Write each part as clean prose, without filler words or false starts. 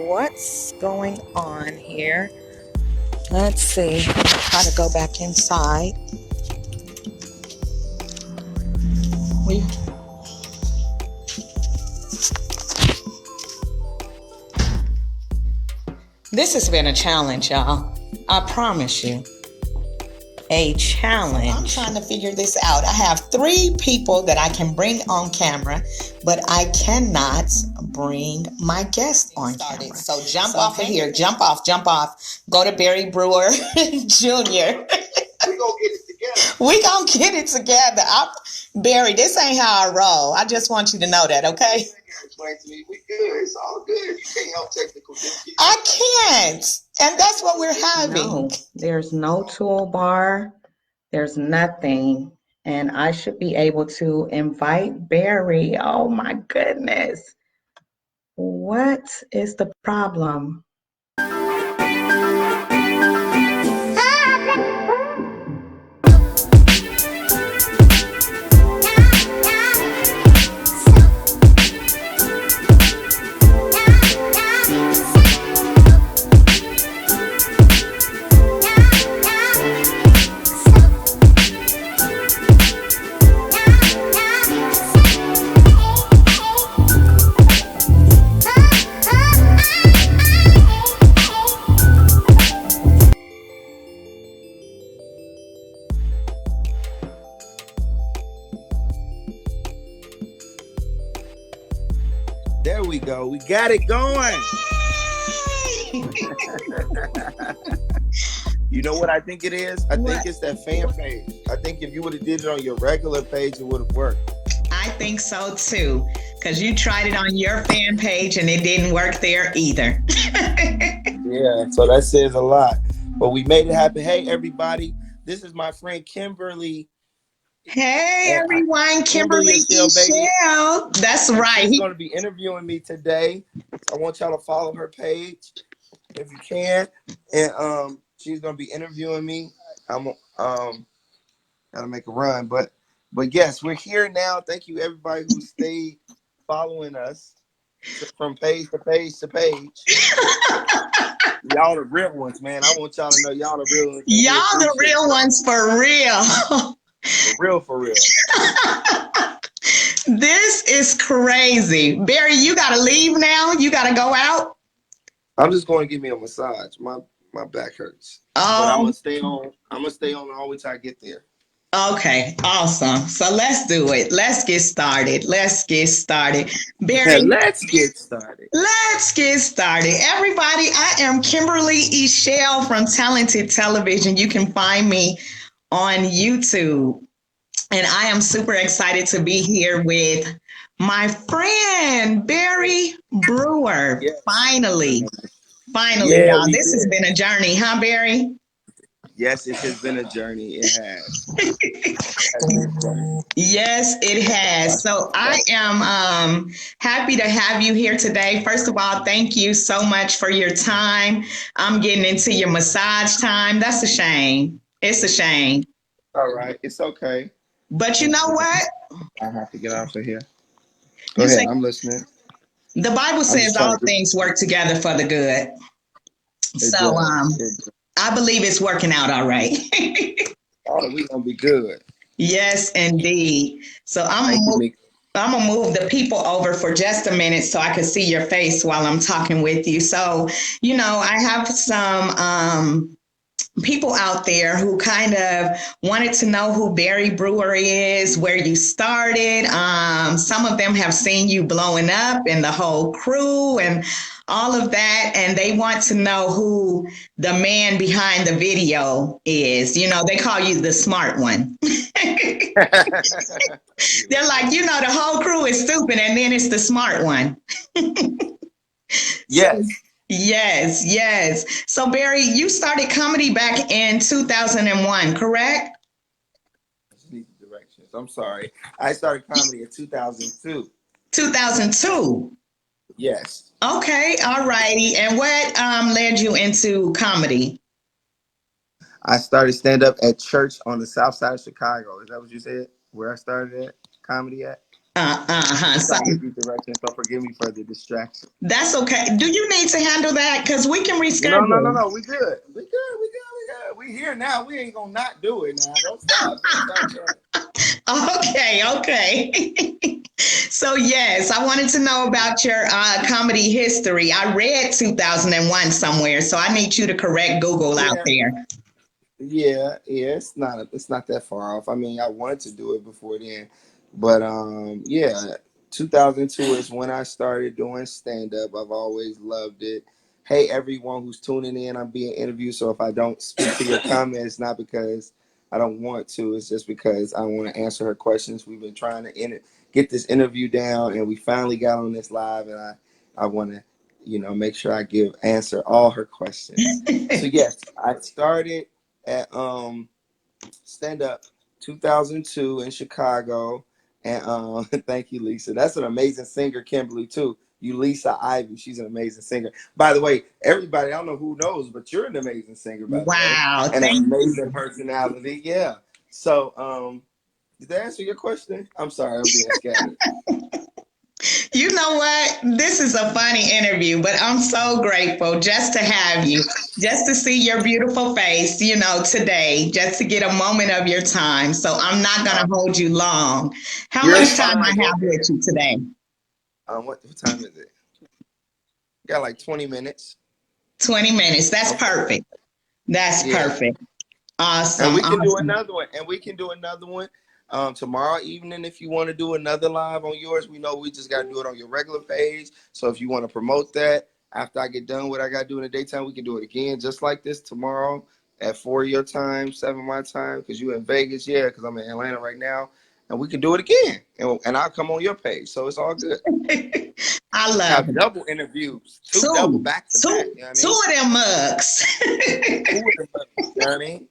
what's going on here. Let's see. Try to go back inside. We This has been a challenge, y'all. I promise you. A challenge. I'm trying to figure this out. I have 3 people that I can bring on camera, but I cannot bring my guest on camera. So jump off of here. Jump off. Go to Barry Brewer Jr. We're going to get it together. We gonna get it together. Barry, this ain't how I roll. I just want you to know that, okay? Explain to me. We good. It's all good. You can't help technical difficulties. I can't. And that's what we're having. No, there's no toolbar. There's nothing. And I should be able to invite Barry. Oh my goodness. What is the problem? There we go. We got it going. You know what I think it is? I think it's that fan page. I think if you would have did it on your regular page, it would have worked. I think so too, because you tried it on your fan page and it didn't work there either. Yeah, so that says a lot. But we made it happen. Hey, everybody. This is my friend Kimberly. Hey, everyone. Kimberly Eshell. That's right. She's going to be interviewing me today. I want y'all to follow her page if you can. And she's going to be interviewing me. I'm gotta make a run, but yes, we're here now. Thank you everybody who stayed following us from page to page to page. Y'all the real ones, man. I want y'all to know y'all the real ones. Y'all the real ones for real. For real. This is crazy. Barry, you gotta leave now. You gotta go out. I'm just going to give me a massage. My back hurts. But I'm gonna stay on. I'm gonna stay on all until I get there. Okay, awesome. So let's do it. Let's get started. Barry, let's get started. Everybody, I am Kimberly Eshell from Talented Television. You can find me on YouTube. And I am super excited to be here with my friend, Barry Brewer. Yes. Finally, y'all. This has been a journey, huh, Barry? Yes, it has been a journey. It has. Yes, it has. So I am happy to have you here today. First of all, thank you so much for your time. I'm getting into your massage time. That's a shame. It's a shame. All right. It's okay. But you know what? I have to get off of here. Go ahead. I'm listening. The Bible says all things work together for the good. So I believe it's working out all right. Oh, we're going to be good. Yes, indeed. So I'm going to move the people over for just a minute so I can see your face while I'm talking with you. So, I have some people out there who kind of wanted to know who Barry Brewer is, where you started. Some of them have seen you blowing up and the whole crew and all of that. And they want to know who the man behind the video is. They call you the smart one. They're like, the whole crew is stupid and then it's the smart one. Yes. Yes. So, Barry, you started comedy back in 2001, correct? I just need the directions. I'm sorry. I started comedy in 2002. 2002? Yes. Okay, all righty. And what led you into comedy? I started stand-up at church on the south side of Chicago. Is that what you said? Where I started at? Comedy at? I'm So trying to get these directions, so forgive me for the distraction. that's okay. Do you need to handle that? Because we can No, no, no, reschedule. no. We good. We good. We good. We good. We here now. We ain't gonna not do it now. Don't stop. Don't stop trying. Okay, okay. So yes, I wanted to know about your comedy history. I read 2001 somewhere, so I need you to correct Google out Yeah, there. yeah. It's not that far off. I mean, I wanted to do it before then, but yeah, 2002 is when I started doing stand up. I've always loved it. Hey, everyone who's tuning in, I'm being interviewed. So if I don't speak to your comment, it's not because I don't want to. It's just because I want to answer her questions. We've been trying to get this interview down, and we finally got on this live, and I want to make sure I answer all her questions. So yes, I started at stand up 2002 in Chicago, and thank you, Lisa. That's an amazing singer, Kimberly too. You, Lisa Ivy, she's an amazing singer. By the way, everybody, I don't know who knows, but you're an amazing singer, by the way, Wow, and an thank amazing you. personality. Yeah. So, did that answer your question? I'm sorry, I'm being scattered. You know what? This is a funny interview, but I'm so grateful just to have you, just to see your beautiful face, today, just to get a moment of your time. So I'm not going Uh, to hold you long. How you're much time I fine. Go have with ahead. you today? What time is it? Got like 20 minutes. 20 minutes. That's Okay. perfect. That's Yeah. perfect. And Awesome. we can do Awesome. another one. And we can do another one tomorrow evening if you want to do another live on yours. We know we just got to do it on your regular page. So if you want to promote that after I get done what I got to do in the daytime, we can do it again just like this tomorrow at 4 your time, 7 my time, because you in Vegas. Yeah, because I'm in Atlanta right now. And we can do it again. And I'll come on your page. So it's all good. I love Have it. double interviews, two double Two, back to back. two, You know what I two mean? of them mugs. Two of them. You know what I mean?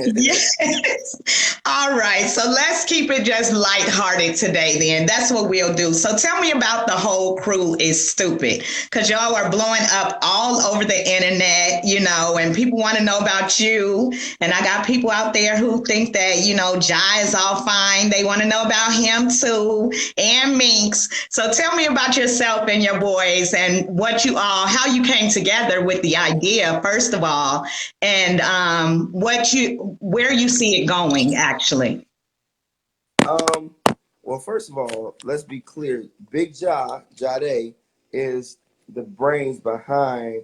Yes. All right. So let's keep it just lighthearted today, then. That's what we'll do. So tell me about the whole crew is stupid because y'all are blowing up all over the internet, and people want to know about you. And I got people out there who think that, Jai is all fine. They want to know about him too and Minx. So tell me about yourself and your boys and how you came together with the idea, first of all, and where you see it going actually. Um, well, first of all, let's be clear. Big Jade, is the brains behind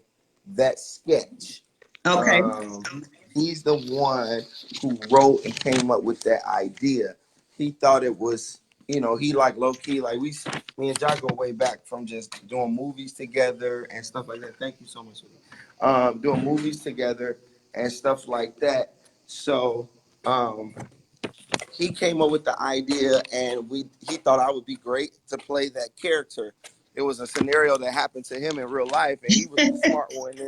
that sketch. Okay. Um, he's the one who wrote and came up with that idea. He thought it was, he like low key, like me and Jai go way back from just doing movies together and stuff like that. Thank you so much. Doing movies together and stuff like that. So, he came up with the idea, and he thought I would be great to play that character. It was a scenario that happened to him in real life, and he was the smart one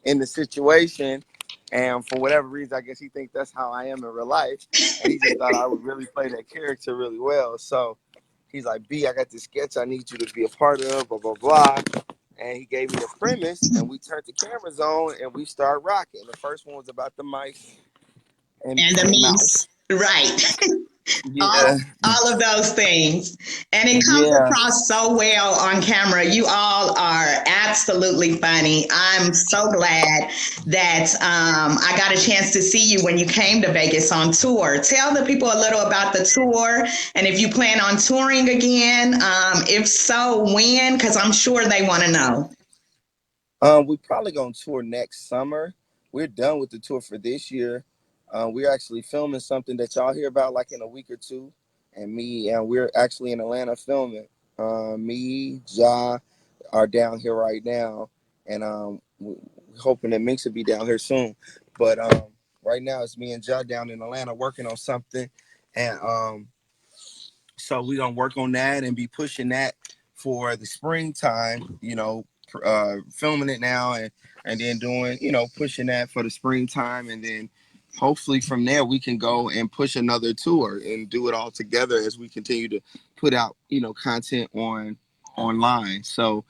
in the situation. And for whatever reason, I guess he thinks that's how I am in real life, and he just thought I would really play that character really well. So he's like, "B, I got this sketch I need you to be a part of, blah blah blah." And he gave me the premise, and we turned the cameras on, and we started rocking. The first one was about the mice and And the Mickey Minx, Mouse. right. Yeah, all of those things. And it comes yeah. across so well on camera. You all are absolutely funny. I'm so glad that I got a chance to see you when you came to Vegas on tour. Tell the people a little about the tour and if you plan on touring again. If so, when? Because I'm sure they want to know. We probably gonna tour next summer. We're done with the tour for this year. We're actually filming something that y'all hear about like in a week or two, and we're actually in Atlanta filming. Me, Ja, are down here right now, and we're hoping that Minx will be down here soon. But right now it's me and Ja down in Atlanta working on something, and so we gonna work on that and be pushing that for the springtime. Filming it now and then doing pushing that for the springtime, and then hopefully from there we can go and push another tour and do it all together as we continue to put out content online. So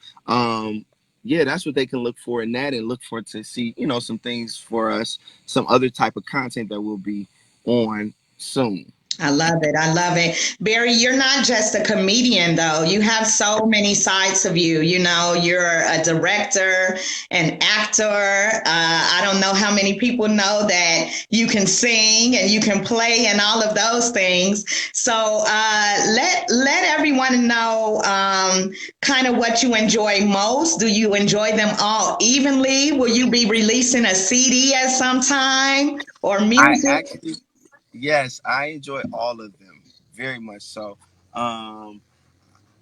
yeah, that's what they can look for in that, and look for to see some things for us, some other type of content that will be on soon. I love it. I love it. Barry, you're not just a comedian, though. You have so many sides of you. You know, you're a director, an actor. I don't know how many people know that you can sing and you can play and all of those things. So let everyone know kind of what you enjoy most. Do you enjoy them all evenly? Will you be releasing a CD at some time or I music? actually, yes, I enjoy all of them very much. So, um,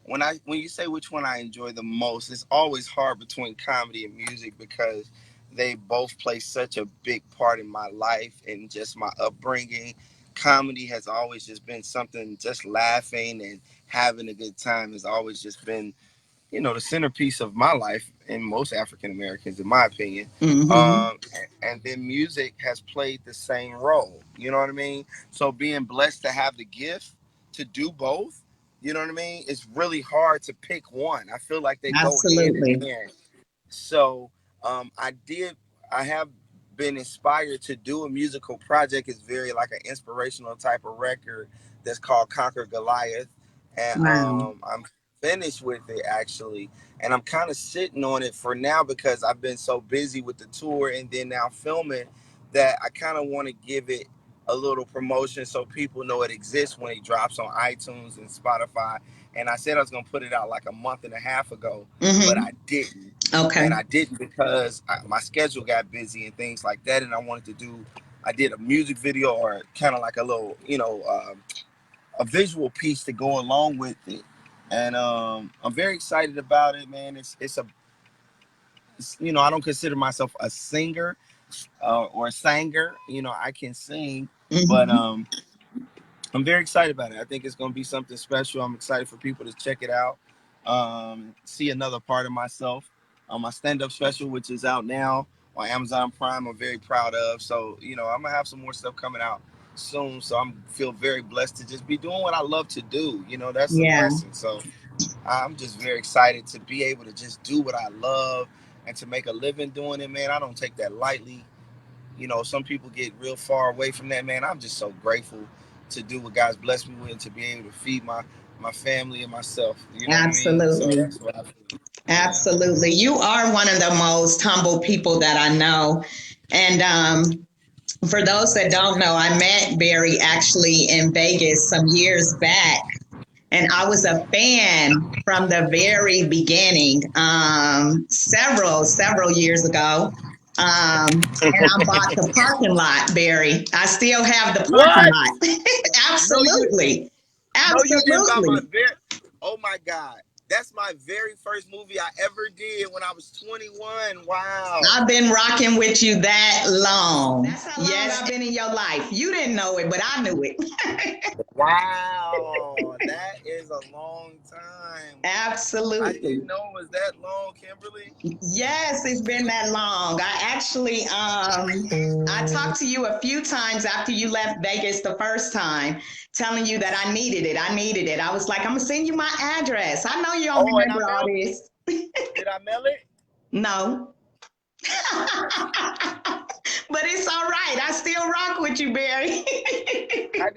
when you say which one I enjoy the most, it's always hard between comedy and music because they both play such a big part in my life and just my upbringing. Comedy has always just been something, just laughing and having a good time has always just been, the centerpiece of my life and most African Americans, in my opinion. Mm-hmm. And then music has played the same role. You know what I mean? So being blessed to have the gift to do both, you know what I mean? It's really hard to pick one. I feel like they go hand in Absolutely. hand. So I did. I have been inspired to do a musical project. It's very like an inspirational type of record that's called Conquer Goliath, and Wow. I'm finished with it actually, and I'm kind of sitting on it for now because I've been so busy with the tour and then now filming that I kind of want to give it a little promotion so people know it exists when it drops on iTunes and Spotify. And I said I was gonna put it out like a month and a half ago, but Mm-hmm. I didn't. Okay. And I didn't because my schedule got busy and things like that. And I wanted to do, I did a music video or kind of like a little, a visual piece to go along with it. And I'm very excited about it, man. I don't consider myself a singer or a singer. I can sing, but Mm-hmm. I'm very excited about it. I think it's going to be something special. I'm excited for people to check it out, see another part of myself. My stand-up special, which is out now on Amazon Prime, I'm very proud of. So, I'm gonna have some more stuff coming out soon. So I'm feel very blessed to just be doing what I love to do. That's the Yeah. blessing. So I'm just very excited to be able to just do what I love and to make a living doing it, man. I don't take that lightly. Some people get real far away from that, man. I'm just so grateful to do what God's blessed me with and to be able to feed my family and myself. You know what I mean? So Absolutely. that's what I feel. Yeah. Absolutely. You are one of the most humble people that I know. And for those that don't know, I met Barry actually in Vegas some years back. And I was a fan from the very beginning, several years ago. And I bought the parking lot, Barry. I still have the parking What? lot. No, you Absolutely. no, you didn't buy my Absolutely. very. Oh my God, that's my very first movie I ever did when I was 21. Wow. I've been rocking with you that long. That's how long yes, I've been in your life. You didn't know it, but I knew it. Wow, that is a long time. I Absolutely. didn't know it was that long, Kimberly. Yes, it's been that long. I actually I talked to you a few times after you left Vegas the first time, telling you that I needed it. I needed it. I was like, I'm gonna send you my address. I know you don't Oh, and I remember all mailed. this. Did I mail it? No. But it's all right. I still rock with you, Barry. How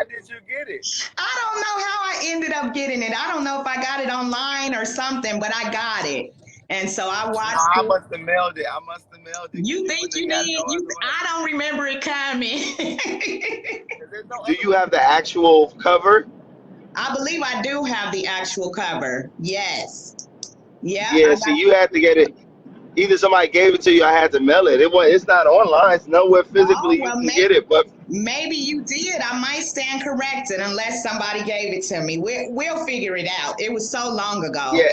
did you get it? I don't know how I ended up getting it. I don't know if I got it online or something, but I got it. And so I No, watched I it. must have mailed it. I must have mailed it because You you think wouldn't have you got did? no other way. I don't remember it coming. There's no Do other you way have for the me. actual cover? I believe I do have the actual cover. Yes. Yeah, I Yeah, see, got. you had to get it. Either somebody gave it to you, I had to mail it. It's not online. It's nowhere Oh, physically you well, can get it. But maybe you did. I might stand corrected unless somebody gave it to me. We'll figure it out. It was so long ago. yeah,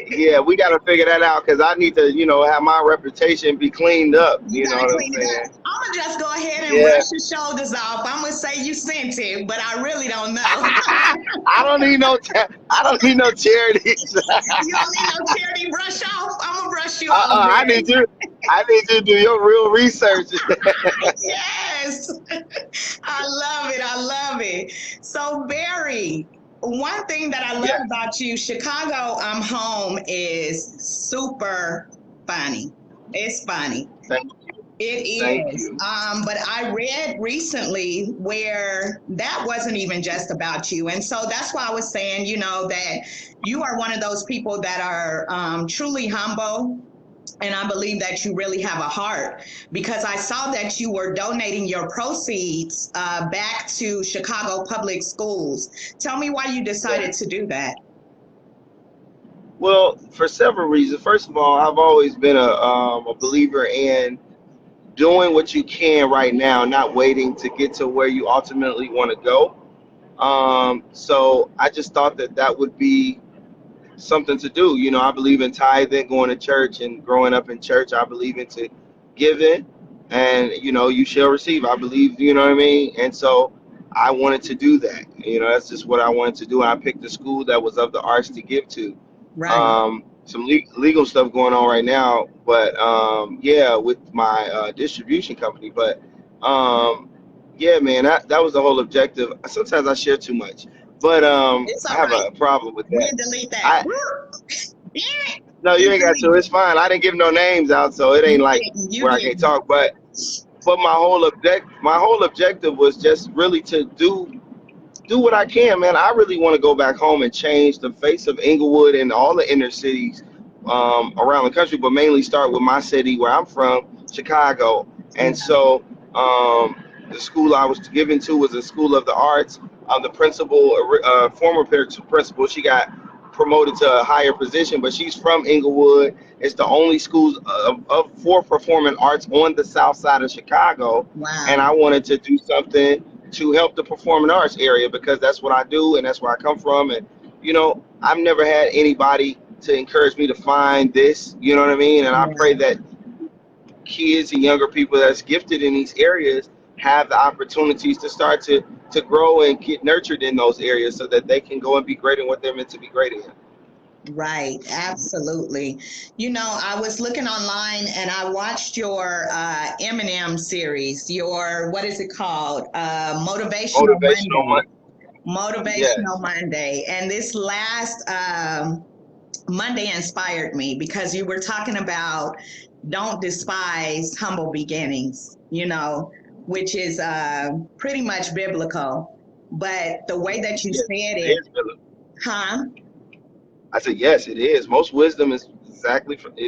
yeah, we got to figure that out because I need to, have my reputation be cleaned up. You You know gotta what I'm clean it saying? up. I'm gonna just go ahead and Yeah. brush your shoulders off. I'm gonna say you sent it, but I really don't know. I don't need no. I don't need no charities. You don't need no charity brush off. I'm gonna brush you off, I Barry. need you. I need you to do your real research. Yes. I love it. I love it. So, Barry, one thing that I love Yeah. about you, Chicago, I'm home, is super funny. It's funny. Thank you. It Thank is. you. But I read recently where that wasn't even just about you. And so that's why I was saying, that you are one of those people that are truly humble. And I believe that you really have a heart because I saw that you were donating your proceeds back to Chicago public schools. Tell me why you Yeah. decided to do that. Well, for several reasons. First of all, I've always been a believer in doing what you can right now, not waiting to get to where you ultimately want to go. So I just thought that that would be something to do. I believe in tithing, going to church, and growing up in church. I believe into giving, and you shall receive. I believe, you know what I mean. And so I wanted to do that. That's just what I wanted to do. And I picked a school that was of the arts to give to. Right. Some legal stuff going on right now, but yeah, with my distribution company. But um, yeah, man, that was the whole objective. Sometimes I share too much, but It's I all have right. a problem with We'll that. delete that. I Yeah, No, you keep ain't got to. deleting. It's fine. I didn't give no names out, so it ain't You like didn't. You where I can't didn't. talk. But my whole objective was just really to do what I can, man. I really want to go back home and change the face of Inglewood and all the inner cities around the country, but mainly start with my city where I'm from, Chicago. And Yeah. so the school I was given to was a school of the arts. The principal, former principal, she got promoted to a higher position, but she's from Inglewood. It's the only school for performing arts on the south side of Chicago. And Wow. I wanted to do something to help the performing arts area because that's what I do and that's where I come from. And I've never had anybody to encourage me to find this. You know what I mean? And I pray Yeah. that kids and younger people that's gifted in these areas have the opportunities to start to grow and get nurtured in those areas so that they can go and be great in what they're meant to be great in. Right, absolutely. I was looking online and I watched your Eminem series, your, what is it called? Motivational Motivational Monday. money. Motivational Yes. Monday. And this last Monday inspired me because you were talking about don't despise humble beginnings, which is pretty much biblical. But the way that you Yes, said it it, is, Philip. huh? I said, yes, it is. Most wisdom is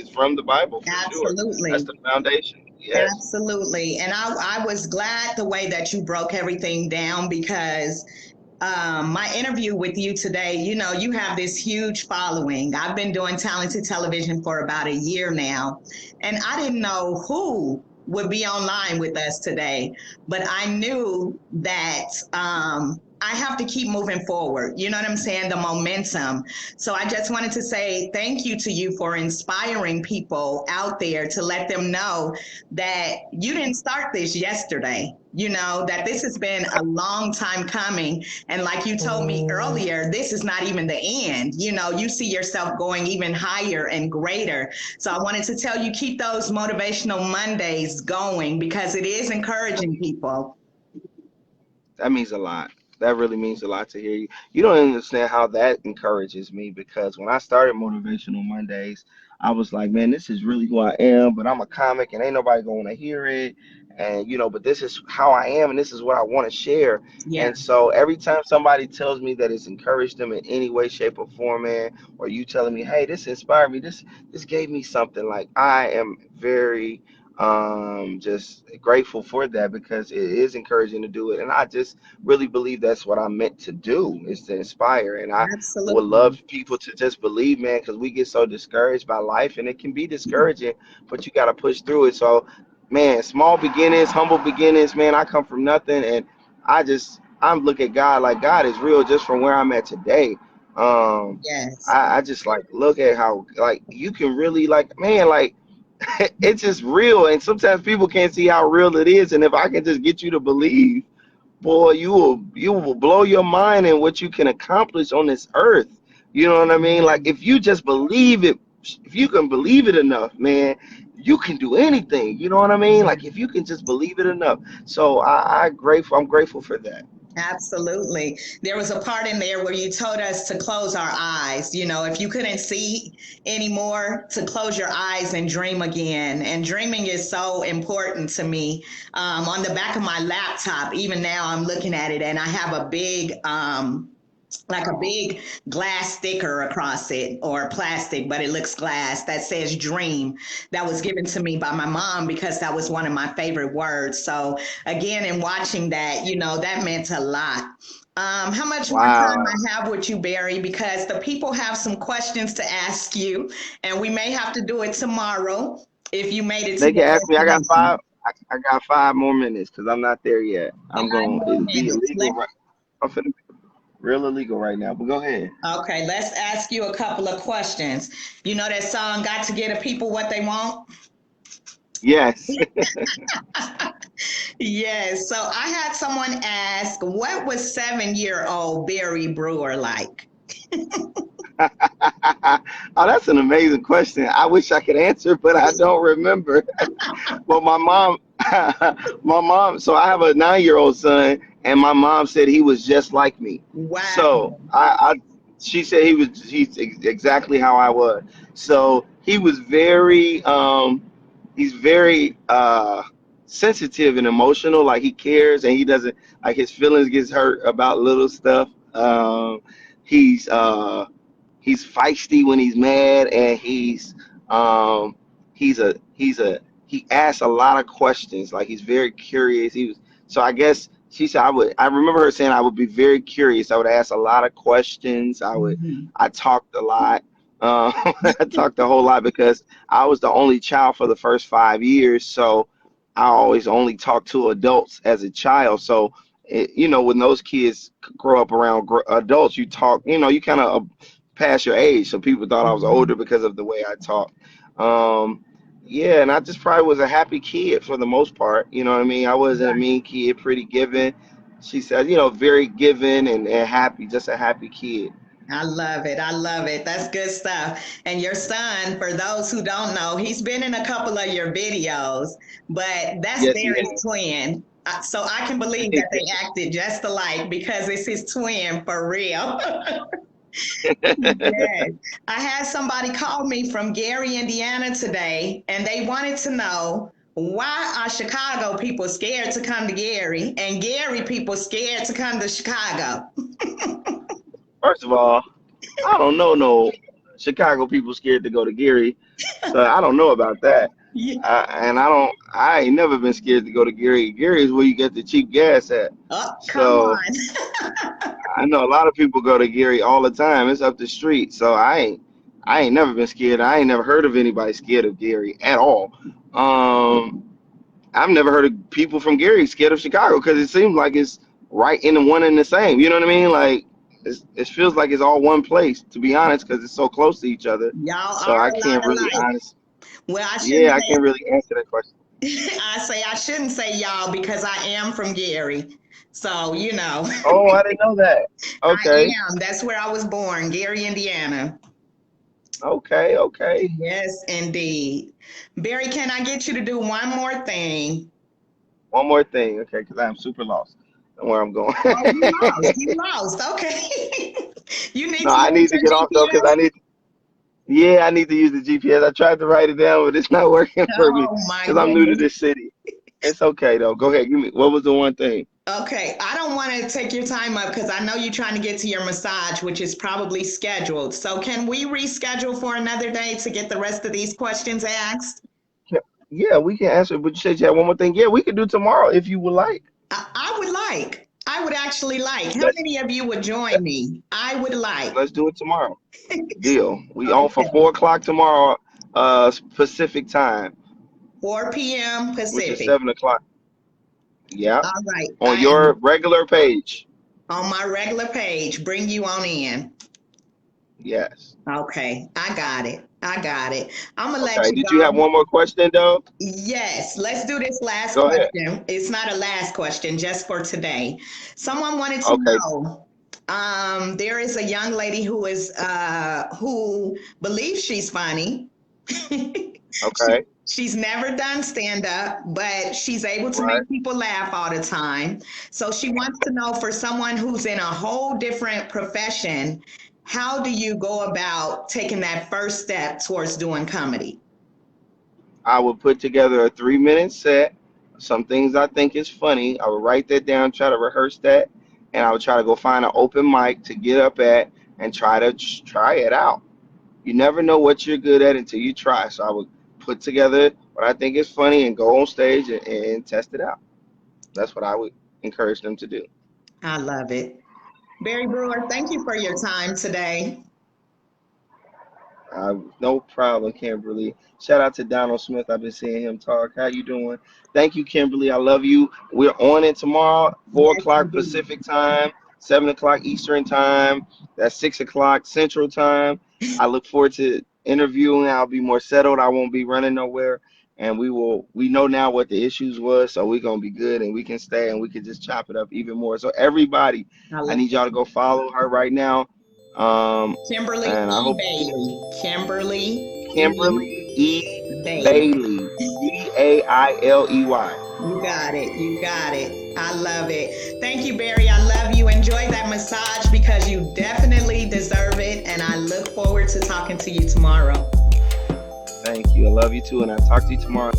from the Bible for sure. That's Absolutely. the foundation. Yes. Absolutely. And I was glad the way that you broke everything down because my interview with you today, you have this huge following. I've been doing talented television for about a year now, and I didn't know who would be online with us today, but I knew that I have to keep moving forward. You know what I'm saying? The momentum. So I just wanted to say thank you to you for inspiring people out there to let them know that you didn't start this yesterday, that this has been a long time coming. And like you told me earlier, this is not even the end. You see yourself going even higher and greater. So I wanted to tell you, keep those motivational Mondays going because it is encouraging people. That means a lot. That really means a lot to hear you. You don't understand how that encourages me because when I started Motivational Mondays, I was like, man, this is really who I am, but I'm a comic and ain't nobody going to hear it. And, but this is how I am and this is what I want to share. Yeah, And so every time somebody tells me that it's encouraged them in any way, shape, or form, man, or you telling me, hey, this inspired me, this gave me something, like I am very just grateful for that because it is encouraging to do it. And I just really believe that's what I'm meant to do is to inspire. And I would love absolutely. people to just believe, man, because we get so discouraged by life and it can be discouraging, but you got to push through it. So, man, small beginnings, humble beginnings, man, I come from nothing. And I'm look at God like God is real just from where I'm at today. Um, Yes, I just like look at how like you can really like, man, like it's just real. And sometimes people can't see how real it is. And if I can just get you to believe, boy, you will blow your mind in what you can accomplish on this earth. You know what I mean? Like if you just believe it, if you can believe it enough, man, you can do anything. You know what I mean? Like if you can just believe it enough. So I'm grateful for that. Absolutely. There was a part in there where you told us to close our eyes. You know, if you couldn't see anymore, to close your eyes and dream again. And dreaming is so important to me. On the back of my laptop, even now, I'm looking at it and I have a big, like a big glass sticker across it or plastic, but it looks glass that says dream. That was given to me by my mom because that was one of my favorite words. So again, in watching that, you know, that meant a lot. How much more time Wow. I have with you, Barry? Because the people have some questions to ask you, and we may have to do it tomorrow if you made it to They can your ask me. I got five. destination. I got 5 more minutes because I'm not there yet. I'm 5 going. more It'll be minutes. illegal. Right. I'm finna be real illegal right now. But go ahead. Okay, let's ask you a couple of questions. You know that song "Got to Get the People What They Want"? Yes. Yes. So I had someone ask, what was 7-year-old Barry Brewer like? Oh, that's an amazing question. I wish I could answer, but I don't remember. Well, my mom, my mom. So I have a 9-year-old son, and my mom said he was just like me. Wow. So she said he's exactly how I was. So he was he's very sensitive and emotional. Like he cares, and he doesn't like his feelings gets hurt about little stuff. He's he's feisty when he's mad, and um he asks a lot of questions. Like he's very curious. He was so I guess she said I remember her saying I would be very curious. I would ask a lot of questions. Mhm. I talked a lot. I talked a whole lot because I was the only child for the first 5 years. So I always only talked to adults as a child. So when those kids grow up around adults, you talk, you kind of past your age. So people thought I was older Mhm. because of the way I talk. Um, yeah, and I just probably was a happy kid for the most part. You know what I mean? I wasn't a mean kid, pretty giving. She said, very giving and happy, just a happy kid. I love it. I love it. That's good stuff. And your son, for those who don't know, he's been in a couple of your videos, but that's Yes, he Barry's twin. So I can believe that has. they acted just alike because it's his twin for real. Yes. I had somebody call me from Gary, Indiana today, and they wanted to know, why are Chicago people scared to come to Gary and Gary people scared to come to Chicago? First of all, I don't know no Chicago people scared to go to Gary, so I don't know about that. Yeah. And I ain't never been scared to go to Gary. Gary is where you get the cheap gas at. Oh, come So on. I know a lot of people go to Gary all the time. It's up the street. So I ain't never been scared. I ain't never heard of anybody scared of Gary at all. Um, I've never heard of people from Gary scared of Chicago because it seems like it's right in the one and the same. You know what I mean? Like it feels like it's all one place, to be honest, because it's so close to each other. Y'all So are I a lot can't really alike. honest. Well, I shouldn't Yeah, I can't really answer that question. say I shouldn't say y'all because I am from Gary. So, Oh, I didn't know that. I Okay, am. That's where I was born, Gary, Indiana. okay, okay. Yes, indeed. Barry, can I get you to do one more thing? One more thing, okay, because I'm super lost on where I'm going. Oh, you lost. You lost. Okay. You need No, to I use need to your get off though because GPS. yeah, I need to use the GPS. I tried to write it down, but it's not working for me Oh my because I'm new to goodness. this city. It's okay though. Go ahead. Give me what was the one thing? Okay, I don't want to take your time up because I know you're trying to get to your massage, which is probably scheduled. So, can we reschedule for another day to get the rest of these questions asked? Yeah, yeah, we can answer. But you said you had one more thing. Yeah, we could do tomorrow if you would like. I would like. I would actually like. How Let's many of you would join me? I would like. let's do it tomorrow. Deal. We on for Okay. 4 o'clock tomorrow, Pacific time, 4 p.m. which is Pacific. 7 o'clock. Yeah, All right. on I your am regular page. on my regular page. Bring you on in. Yes. Okay. I got it. I got it. I'm going to let Okay. you Did you have go. one more question though? Yes. Let's do this last Go ahead. question. It's not a last question, just for today. Someone wanted to Okay. know. There is a young lady who believes she's funny. Okay. She's never done stand up, but she's able to Right. make people laugh all the time. So she wants to know, for someone who's in a whole different profession, how do you go about taking that first step towards doing comedy? I would put together a 3 minute set. Some things I think is funny. I would write that down, try to rehearse that, and I would try to go find an open mic to get up at and try to try it out. You never know what you're good at until you try. So I would put together what I think is funny and go on stage and test it out. That's what I would encourage them to do. I love it. Barry Brewer, thank you for your time today. No problem, Kimberly. Shout out to Donald Smith. I've been seeing him talk. How you doing? Thank you, Kimberly. I love you. We're on it tomorrow, four Yes, o'clock indeed. Pacific time, 7 o'clock Eastern time. That's 6 o'clock Central time. I look forward to interviewing. I'll be more settled. I won't be running nowhere. And we know now what the issues was, so we're gonna be good and we can stay and we can just chop it up even more. So everybody, I I love need y'all to it. go follow her right now. Um, Kimberly and I E. hope to see Bailey. Kimberly E. Kimberly E. Bailey. Bailey, Bailey. You got it. You got it. I love it. Thank you, Barry. I love you. Enjoy that massage because you definitely deserve it. And I look forward to talking to you tomorrow. Thank you. I love you too, and I'll talk to you tomorrow.